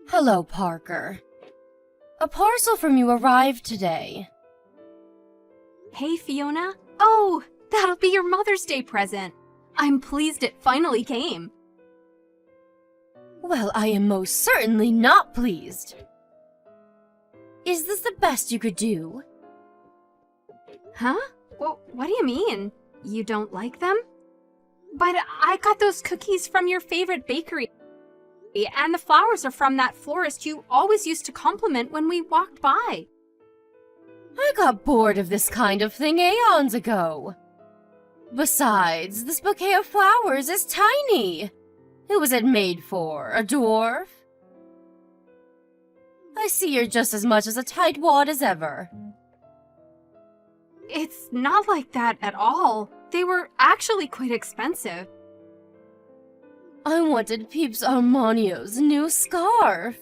Hello, Parker. A parcel from you arrived today. Hey, Fiona. Oh, that'll be your Mother's Day present. I'm pleased it finally came. Well, I am most certainly not pleased. Is this the best you could do? Huh? Well, what do you mean? You don't like them? But I got those cookies from your favorite bakery. And the flowers are from that florist you always used to compliment when we walked by. I got bored of this kind of thing aeons ago. Besides, this bouquet of flowers is tiny. Who was it made for? A dwarf? I see you're just as much as a tightwad as ever. It's not like that at all. They were actually quite expensive. I wanted Peeps Armanio's new scarf.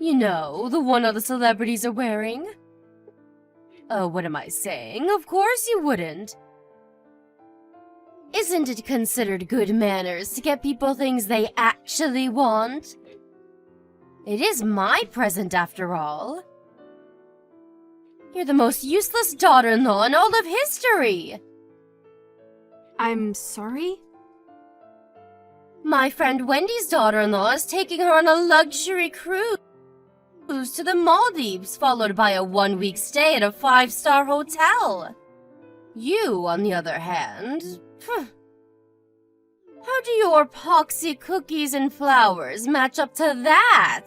You know, the one all the celebrities are wearing. Oh, what am I saying? Of course you wouldn't. Isn't it considered good manners to get people things they actually want? It is my present, after all. You're the most useless daughter-in-law in all of history. I'm sorry? My friend Wendy's daughter-in-law is taking her on a luxury cruise to the Maldives, followed by a 1-week stay at a 5-star hotel. You, on the other hand, how do your poxy cookies and flowers match up to that?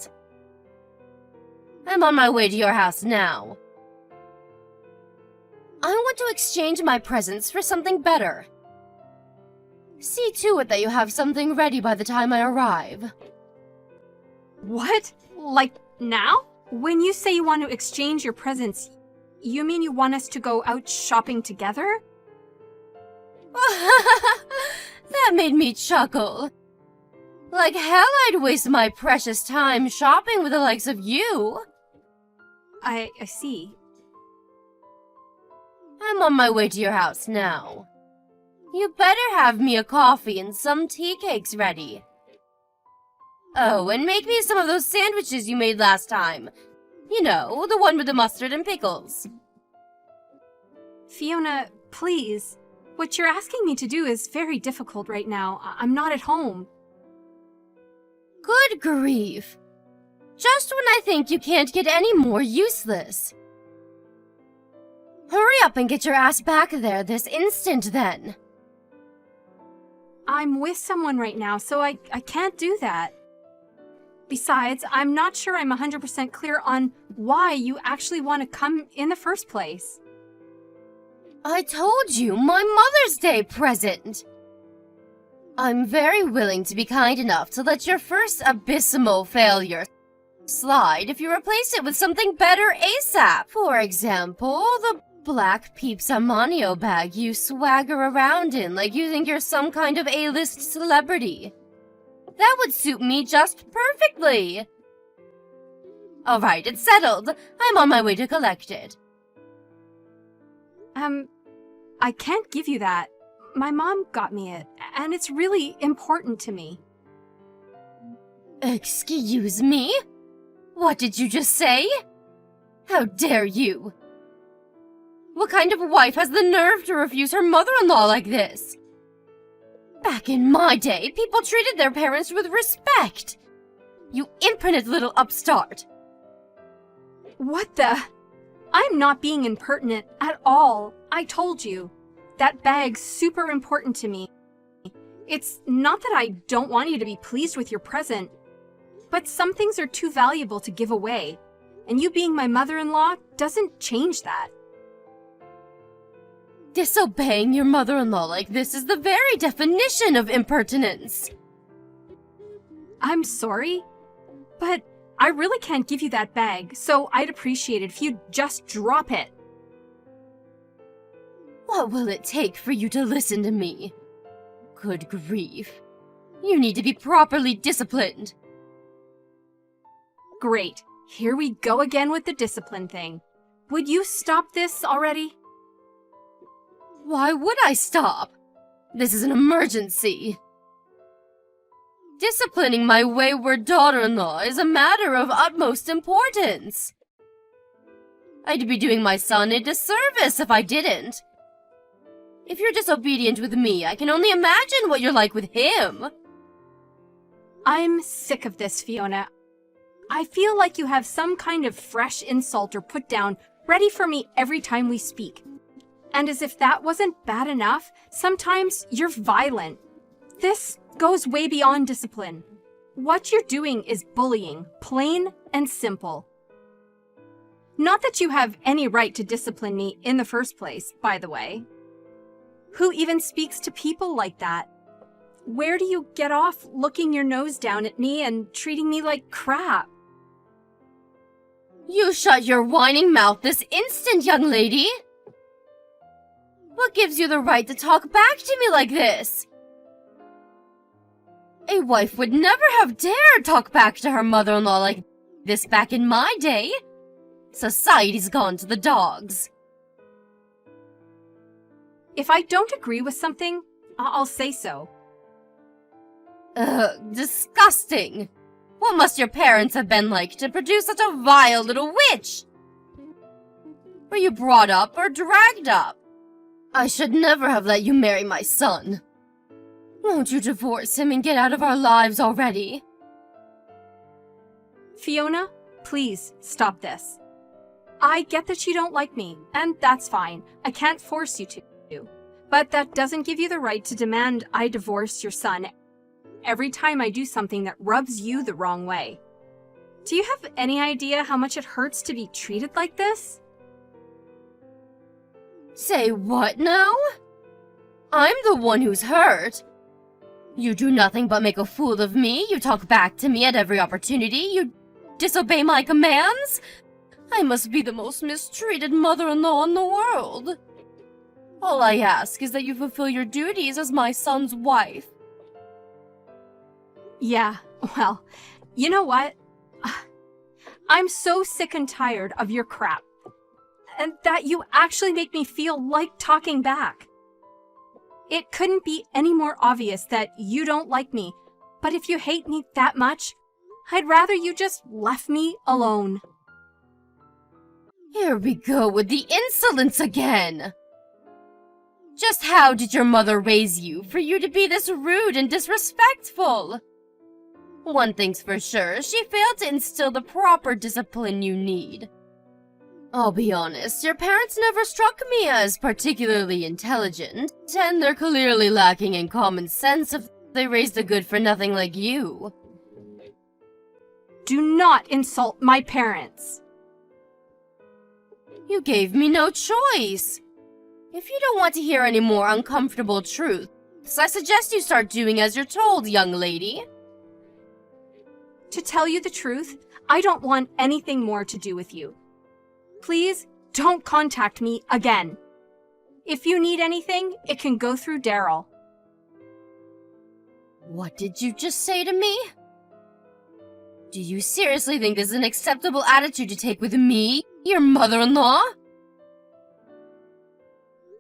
I'm on my way to your house now. I want to exchange my presents for something better. See to it that you have something ready by the time I arrive. What? Like now? When you say you want to exchange your presents, you mean you want us to go out shopping together? That made me chuckle. Like hell I'd waste my precious time shopping with the likes of you. I see. I'm on my way to your house now. You better have me a coffee and some tea cakes ready. Oh, and make me some of those sandwiches you made last time. You know, the one with the mustard and pickles. Fiona, please. What you're asking me to do is very difficult right now. I'm not at home. Good grief. Just when I think you can't get any more useless. Hurry up and get your ass back there this instant, then. I'm with someone right now, so I can't do that. Besides, I'm not sure I'm 100% clear on why you actually want to come in the first place. I told you, my Mother's Day present. I'm very willing to be kind enough to let your first abysmal failure slide if you replace it with something better ASAP. For example, the black Peeps Armanio bag you swagger around in like you think you're some kind of A-list celebrity. That would suit me just perfectly. Alright, it's settled. I'm on my way to collect it. I can't give you that. My mom got me it, and it's really important to me. Excuse me? What did you just say? How dare you? What kind of wife has the nerve to refuse her mother-in-law like this? Back in my day, people treated their parents with respect. You impertinent little upstart. What the? I'm not being impertinent at all. I told you. That bag's super important to me. It's not that I don't want you to be pleased with your present, but some things are too valuable to give away, and you being my mother-in-law doesn't change that. Disobeying your mother-in-law like this is the very definition of impertinence. I'm sorry, but I really can't give you that bag, so I'd appreciate it if you'd just drop it. What will it take for you to listen to me? Good grief. You need to be properly disciplined. Great. Here we go again with the discipline thing. Would you stop this already? Why would I stop? This is an emergency. Disciplining my wayward daughter-in-law is a matter of utmost importance. I'd be doing my son a disservice if I didn't. If you're disobedient with me, I can only imagine what you're like with him. I'm sick of this, Fiona. I feel like you have some kind of fresh insult or put down ready for me every time we speak. And as if that wasn't bad enough, sometimes you're violent. This goes way beyond discipline. What you're doing is bullying, plain and simple. Not that you have any right to discipline me in the first place, by the way. Who even speaks to people like that? Where do you get off looking your nose down at me and treating me like crap? You shut your whining mouth this instant, young lady! What gives you the right to talk back to me like this? A wife would never have dared talk back to her mother-in-law like this back in my day. Society's gone to the dogs. If I don't agree with something, I'll say so. Ugh, disgusting! What must your parents have been like to produce such a vile little witch? Were you brought up or dragged up? I should never have let you marry my son. Won't you divorce him and get out of our lives already? Fiona, please stop this. I get that you don't like me, and that's fine. I can't force you to. But that doesn't give you the right to demand I divorce your son every time I do something that rubs you the wrong way. Do you have any idea how much it hurts to be treated like this? Say what now? I'm the one who's hurt. You do nothing but make a fool of me, you talk back to me at every opportunity, you disobey my commands? I must be the most mistreated mother-in-law in the world. All I ask is that you fulfill your duties as my son's wife. Yeah, well, you know what? I'm so sick and tired of your crap. And that you actually make me feel like talking back. It couldn't be any more obvious that you don't like me, but if you hate me that much, I'd rather you just left me alone. Here we go with the insolence again. Just how did your mother raise you for you to be this rude and disrespectful? One thing's for sure, she failed to instill the proper discipline you need. I'll be honest, your parents never struck me as particularly intelligent, and they're clearly lacking in common sense if they raised a good-for-nothing like you. Do not insult my parents. You gave me no choice. If you don't want to hear any more uncomfortable truths, I suggest you start doing as you're told, young lady. To tell you the truth, I don't want anything more to do with you. Please don't contact me again. If you need anything, it can go through Daryl. What did you just say to me? Do you seriously think this is an acceptable attitude to take with me, your mother-in-law?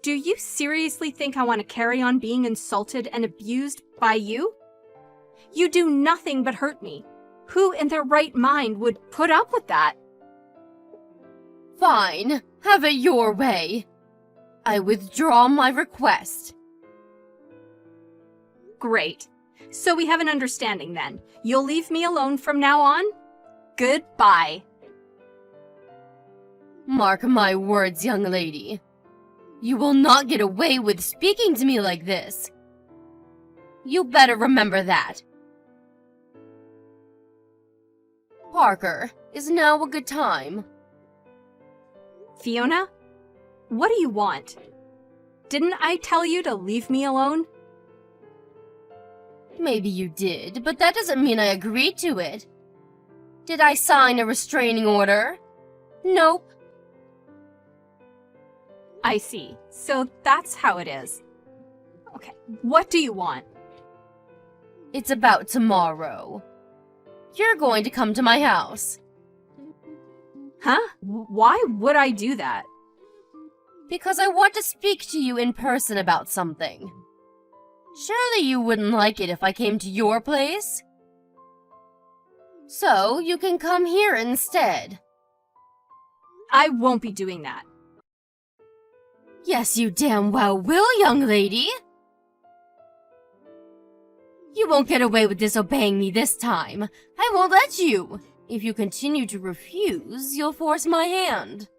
Do you seriously think I want to carry on being insulted and abused by you? You do nothing but hurt me. Who in their right mind would put up with that? Fine, have it your way. I withdraw my request. Great. So we have an understanding then. You'll leave me alone from now on? Goodbye. Mark my words, young lady. You will not get away with speaking to me like this. You better remember that. Parker, is now a good time? Fiona? What do you want? Didn't I tell you to leave me alone? Maybe you did, but that doesn't mean I agreed to it. Did I sign a restraining order? Nope. I see. So that's how it is. Okay, what do you want? It's about tomorrow. You're going to come to my house. Huh? Why would I do that? Because I want to speak to you in person about something. Surely you wouldn't like it if I came to your place? So you can come here instead. I won't be doing that. Yes, you damn well will, young lady. You won't get away with disobeying me this time. I won't let you. If you continue to refuse, you'll force my hand.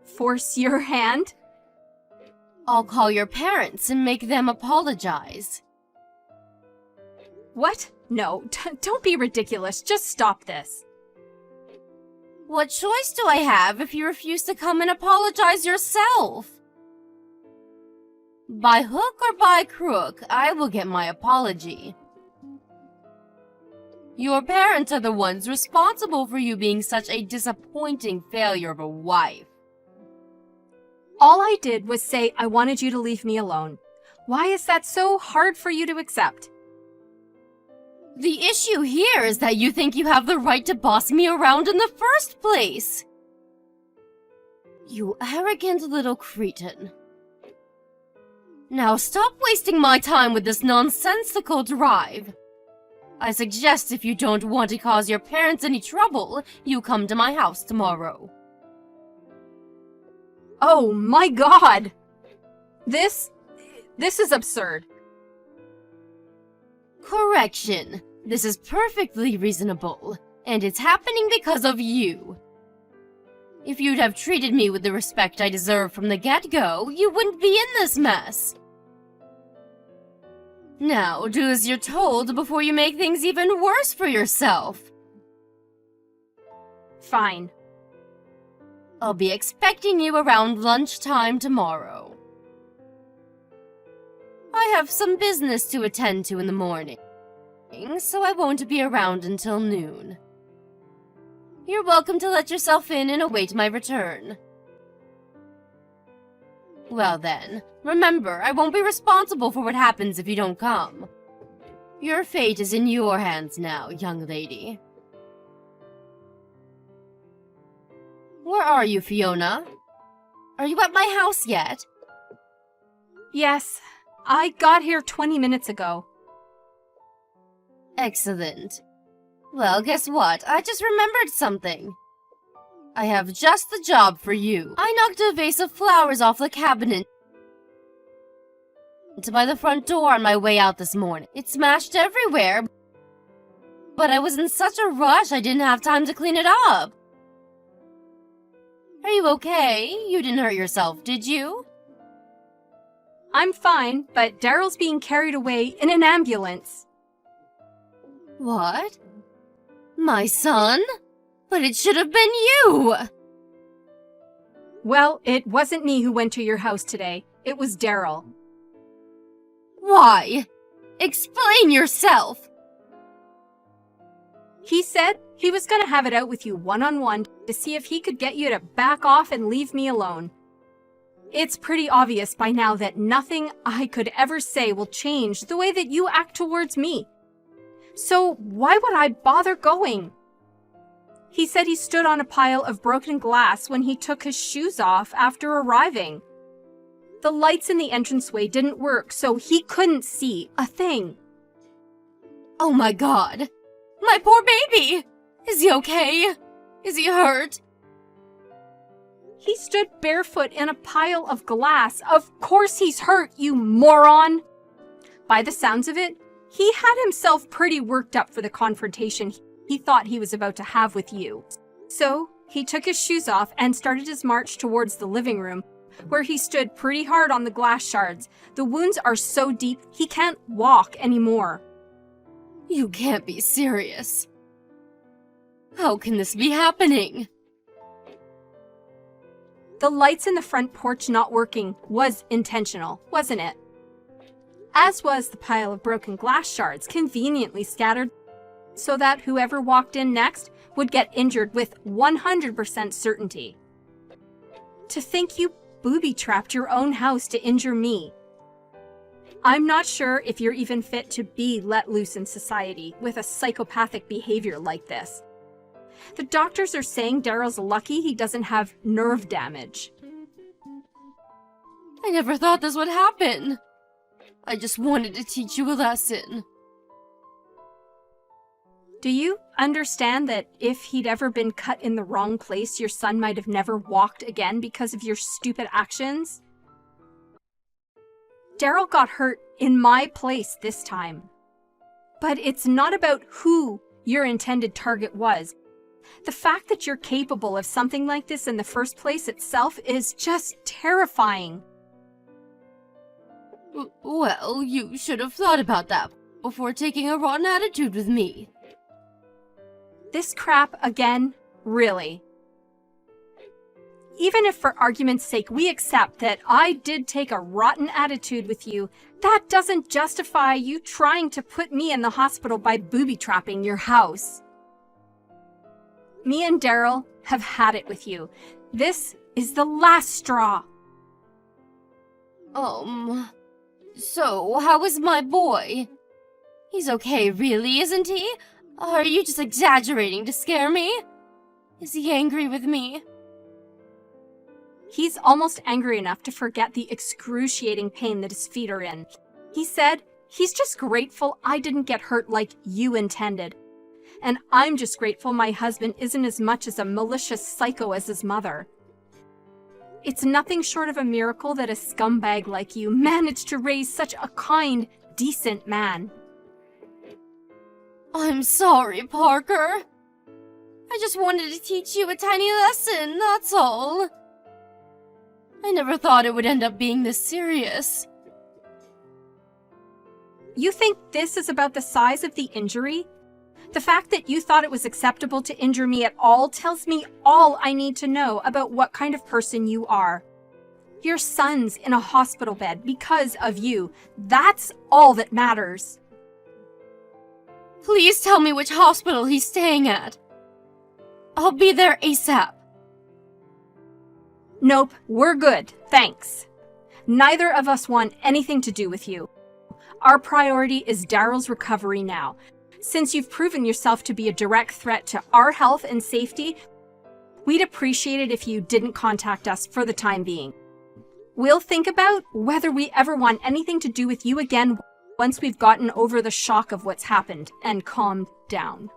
Force your hand? I'll call your parents and make them apologize. What? No, don't be ridiculous. Just stop this. What choice do I have if you refuse to come and apologize yourself? By hook or by crook, I will get my apology. Your parents are the ones responsible for you being such a disappointing failure of a wife. All I did was say I wanted you to leave me alone. Why is that so hard for you to accept? The issue here is that you think you have the right to boss me around in the first place. You arrogant little cretin. Now stop wasting my time with this nonsensical drive. I suggest if you don't want to cause your parents any trouble, you come to my house tomorrow. Oh my God! This is absurd. Correction. This is perfectly reasonable, and it's happening because of you. If you'd have treated me with the respect I deserve from the get-go, you wouldn't be in this mess. Now, do as you're told before you make things even worse for yourself. Fine. I'll be expecting you around lunchtime tomorrow. I have some business to attend to in the morning, so I won't be around until noon. You're welcome to let yourself in and await my return. Well then, remember, I won't be responsible for what happens if you don't come. Your fate is in your hands now, young lady. Where are you, Fiona? Are you at my house yet? Yes, I got here 20 minutes ago. Excellent. Well, guess what? I just remembered something. I have just the job for you. I knocked a vase of flowers off the cabinet by the front door on my way out this morning. It smashed everywhere, but I was in such a rush I didn't have time to clean it up. Are you okay? You didn't hurt yourself, did you? I'm fine, but Daryl's being carried away in an ambulance. What? My son? But it should have been you! Well, it wasn't me who went to your house today. It was Daryl. Why? Explain yourself! He said he was going to have it out with you one-on-one to see if he could get you to back off and leave me alone. It's pretty obvious by now that nothing I could ever say will change the way that you act towards me. So why would I bother going? He said he stood on a pile of broken glass when he took his shoes off after arriving. The lights in the entranceway didn't work, so he couldn't see a thing. Oh my god! My poor baby! Is he okay? Is he hurt? He stood barefoot in a pile of glass. Of course he's hurt, you moron! By the sounds of it, he had himself pretty worked up for the confrontation he thought he was about to have with you. So, he took his shoes off and started his march towards the living room, where he stood pretty hard on the glass shards. The wounds are so deep, he can't walk anymore. You can't be serious. How can this be happening? The lights in the front porch not working was intentional, wasn't it? As was the pile of broken glass shards conveniently scattered so that whoever walked in next would get injured with 100% certainty. To think you booby-trapped your own house to injure me. I'm not sure if you're even fit to be let loose in society with a psychopathic behavior like this. The doctors are saying Daryl's lucky he doesn't have nerve damage. I never thought this would happen. I just wanted to teach you a lesson. Do you understand that if he'd ever been cut in the wrong place, your son might have never walked again because of your stupid actions? Daryl got hurt in my place this time. But it's not about who your intended target was. The fact that you're capable of something like this in the first place itself is just terrifying. Well, you should have thought about that before taking a rotten attitude with me. This crap again? Really? Even if for argument's sake we accept that I did take a rotten attitude with you, that doesn't justify you trying to put me in the hospital by booby-trapping your house. Me and Daryl have had it with you. This is the last straw. So how is my boy? He's okay, really, isn't he? Are you just exaggerating to scare me? Is he angry with me? He's almost angry enough to forget the excruciating pain that his feet are in. He said he's just grateful I didn't get hurt like you intended. And I'm just grateful my husband isn't as much as a malicious psycho as his mother. It's nothing short of a miracle that a scumbag like you managed to raise such a kind, decent man. I'm sorry, Parker. I just wanted to teach you a tiny lesson, that's all. I never thought it would end up being this serious. You think this is about the size of the injury? The fact that you thought it was acceptable to injure me at all tells me all I need to know about what kind of person you are. Your son's in a hospital bed because of you. That's all that matters. Please tell me which hospital he's staying at. I'll be there ASAP. Nope, we're good, thanks. Neither of us want anything to do with you. Our priority is Daryl's recovery now. Since you've proven yourself to be a direct threat to our health and safety, we'd appreciate it if you didn't contact us for the time being. We'll think about whether we ever want anything to do with you again once we've gotten over the shock of what's happened and calmed down.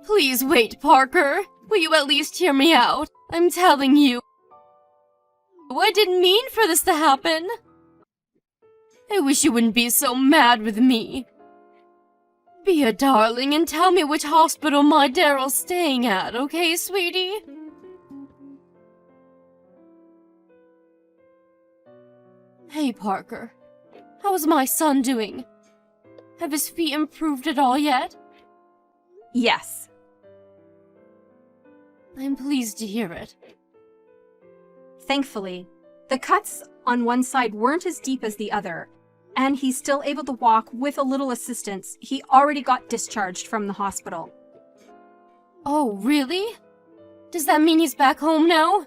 Please wait, Parker. Will you at least hear me out? I'm telling you. I didn't mean for this to happen. I wish you wouldn't be so mad with me. Be a darling and tell me which hospital my Daryl's staying at, okay, sweetie? Hey, Parker. How is my son doing? Have his feet improved at all yet? Yes. I'm pleased to hear it. Thankfully, the cuts on one side weren't as deep as the other, and he's still able to walk with a little assistance. He already got discharged from the hospital. Oh, really? Does that mean he's back home now?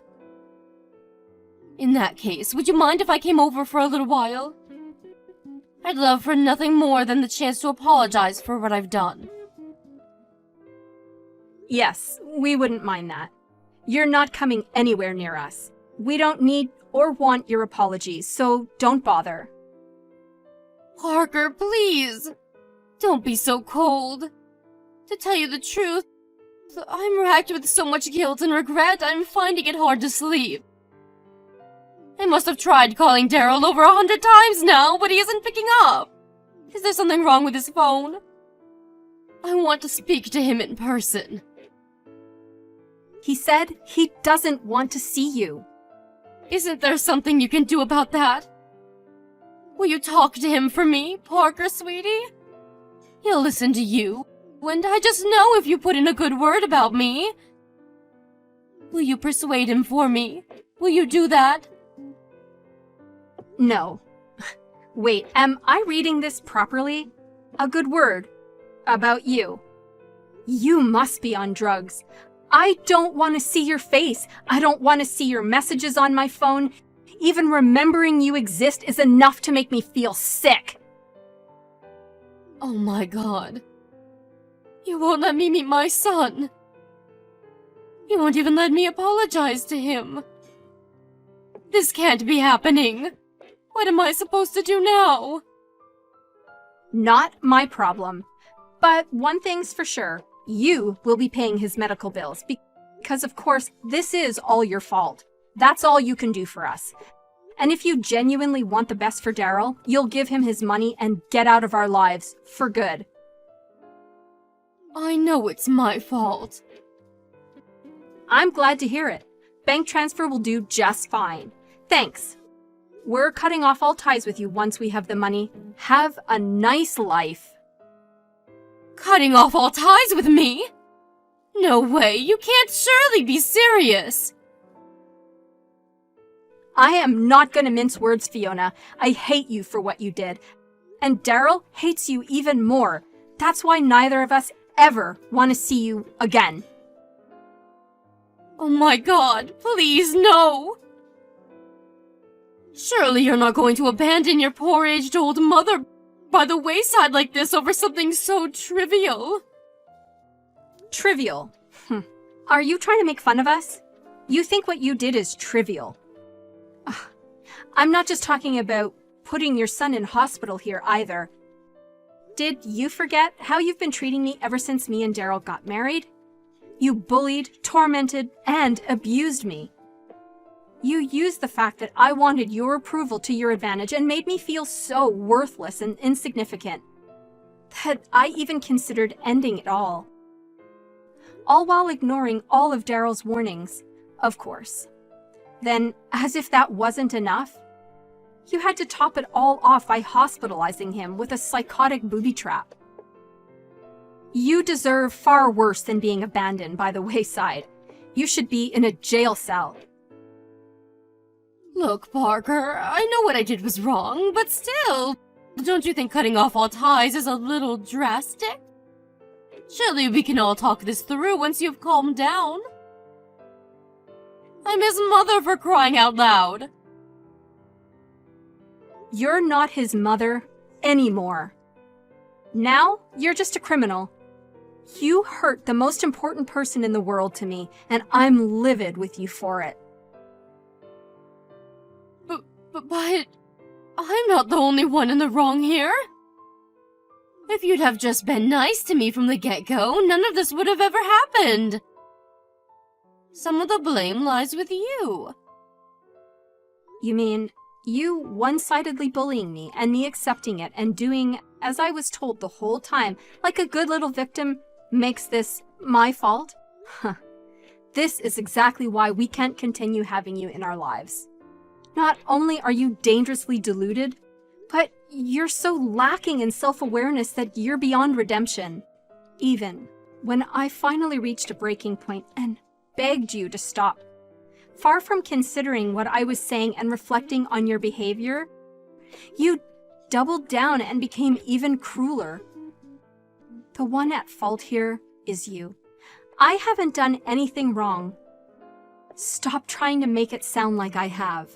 In that case, would you mind if I came over for a little while? I'd love for nothing more than the chance to apologize for what I've done. Yes, we wouldn't mind that. You're not coming anywhere near us. We don't need or want your apologies, so don't bother. Parker, please! Don't be so cold. To tell you the truth, I'm racked with so much guilt and regret, I'm finding it hard to sleep. I must have tried calling Daryl over 100 times now, but he isn't picking up. Is there something wrong with his phone? I want to speak to him in person. He said he doesn't want to see you. Isn't there something you can do about that? Will you talk to him for me, Parker, sweetie? He'll listen to you, and I just know if you put in a good word about me. Will you persuade him for me? Will you do that? No. Wait, am I reading this properly? A good word about you. You must be on drugs. I don't want to see your face. I don't want to see your messages on my phone. Even remembering you exist is enough to make me feel sick. Oh my God. You won't let me meet my son. You won't even let me apologize to him. This can't be happening. What am I supposed to do now? Not my problem. But one thing's for sure, you will be paying his medical bills because, of course, this is all your fault. That's all you can do for us. And if you genuinely want the best for Daryl, you'll give him his money and get out of our lives for good. I know it's my fault. I'm glad to hear it. Bank transfer will do just fine. Thanks. We're cutting off all ties with you once we have the money. Have a nice life. Cutting off all ties with me? No way, you can't surely be serious. I am not gonna mince words, Fiona. I hate you for what you did. And Daryl hates you even more. That's why neither of us ever want to see you again. Oh my god, please no! Surely you're not going to abandon your poor aged old mother by the wayside like this over something so trivial. Trivial? Are you trying to make fun of us? You think what you did is trivial. Ugh. I'm not just talking about putting your son in hospital here either. Did you forget how you've been treating me ever since me and Daryl got married? You bullied, tormented, and abused me. You used the fact that I wanted your approval to your advantage and made me feel so worthless and insignificant that I even considered ending it all while ignoring all of Daryl's warnings, of course. Then, as if that wasn't enough, you had to top it all off by hospitalizing him with a psychotic booby trap. You deserve far worse than being abandoned by the wayside. You should be in a jail cell. Look, Parker, I know what I did was wrong, but still, don't you think cutting off all ties is a little drastic? Surely we can all talk this through once you've calmed down. I'm his mother, for crying out loud. You're not his mother anymore. Now, you're just a criminal. You hurt the most important person in the world to me, and I'm livid with you for it. But I'm not the only one in the wrong here. If you'd have just been nice to me from the get-go, none of this would have ever happened. Some of the blame lies with you. You mean, you one-sidedly bullying me and me accepting it and doing as I was told the whole time, like a good little victim, makes this my fault? Huh. This is exactly why we can't continue having you in our lives. Not only are you dangerously deluded, but you're so lacking in self-awareness that you're beyond redemption. Even when I finally reached a breaking point and begged you to stop, far from considering what I was saying and reflecting on your behavior, you doubled down and became even crueler. The one at fault here is you. I haven't done anything wrong. Stop trying to make it sound like I have.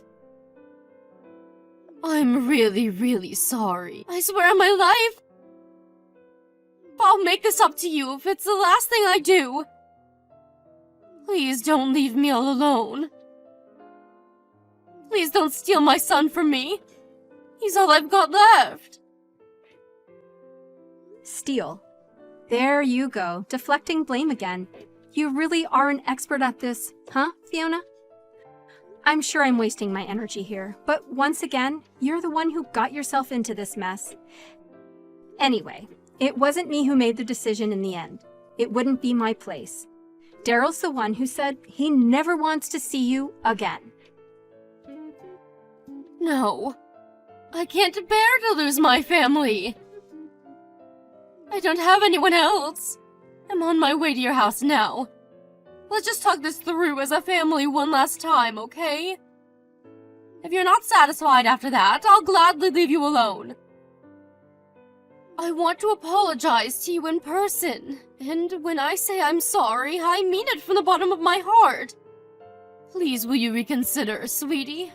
I'm really, really sorry. I swear on my life, I'll make this up to you if it's the last thing I do. Please don't leave me all alone. Please don't steal my son from me. He's all I've got left. Steal. There you go, deflecting blame again. You really are an expert at this, huh, Fiona? I'm sure I'm wasting my energy here, but once again, you're the one who got yourself into this mess. Anyway, it wasn't me who made the decision in the end. It wouldn't be my place. Daryl's the one who said he never wants to see you again. No. I can't bear to lose my family. I don't have anyone else. I'm on my way to your house now. Let's just talk this through as a family one last time, okay? If you're not satisfied after that, I'll gladly leave you alone. I want to apologize to you in person, and when I say I'm sorry, I mean it from the bottom of my heart. Please, will you reconsider, sweetie?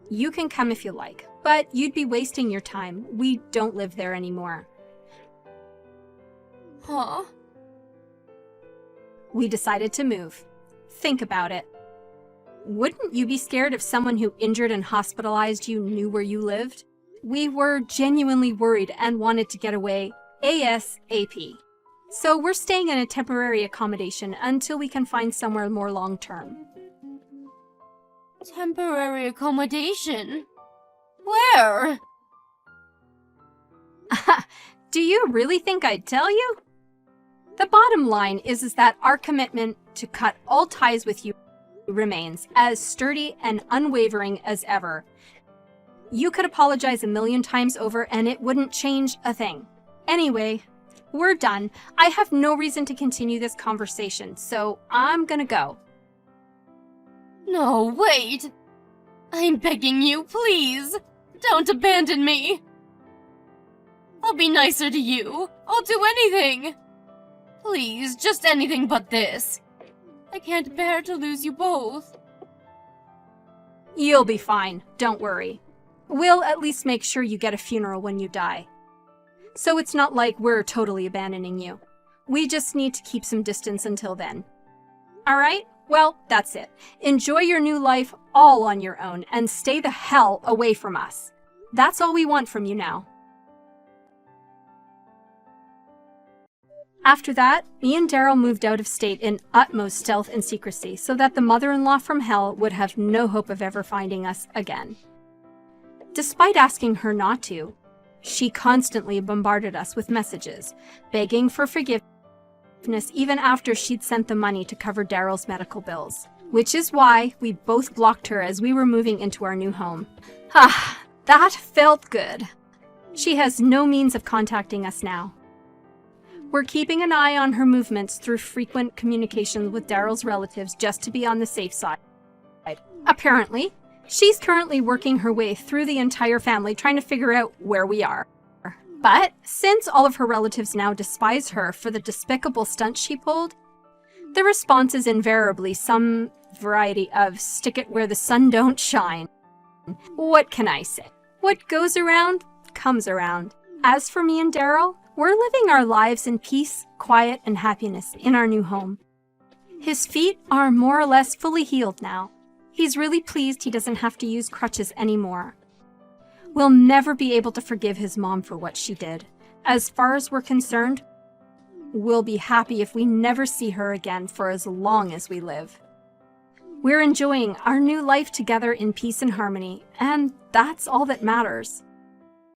You can come if you like, but you'd be wasting your time. We don't live there anymore. Huh? We decided to move. Think about it. Wouldn't you be scared if someone who injured and hospitalized you knew where you lived? We were genuinely worried and wanted to get away ASAP. So we're staying in a temporary accommodation until we can find somewhere more long-term. Temporary accommodation? Where? Do you really think I'd tell you? The bottom line is that our commitment to cut all ties with you remains as sturdy and unwavering as ever. You could apologize a million times over and it wouldn't change a thing. Anyway, we're done. I have no reason to continue this conversation, so I'm gonna go. No, wait. I'm begging you, please. Don't abandon me. I'll be nicer to you. I'll do anything. Please, just anything but this. I can't bear to lose you both. You'll be fine, don't worry. We'll at least make sure you get a funeral when you die. So it's not like we're totally abandoning you. We just need to keep some distance until then. Alright? Well, that's it. Enjoy your new life all on your own and stay the hell away from us. That's all we want from you now. After that, me and Daryl moved out of state in utmost stealth and secrecy so that the mother-in-law from hell would have no hope of ever finding us again. Despite asking her not to, she constantly bombarded us with messages, begging for forgiveness even after she'd sent the money to cover Daryl's medical bills, which is why we both blocked her as we were moving into our new home. Ah, that felt good. She has no means of contacting us now. We're keeping an eye on her movements through frequent communications with Daryl's relatives just to be on the safe side. Apparently, she's currently working her way through the entire family trying to figure out where we are. But since all of her relatives now despise her for the despicable stunt she pulled, the response is invariably some variety of stick it where the sun don't shine. What can I say? What goes around comes around. As for me and Daryl, we're living our lives in peace, quiet, and happiness in our new home. His feet are more or less fully healed now. He's really pleased he doesn't have to use crutches anymore. We'll never be able to forgive his mom for what she did. As far as we're concerned, we'll be happy if we never see her again for as long as we live. We're enjoying our new life together in peace and harmony, and that's all that matters.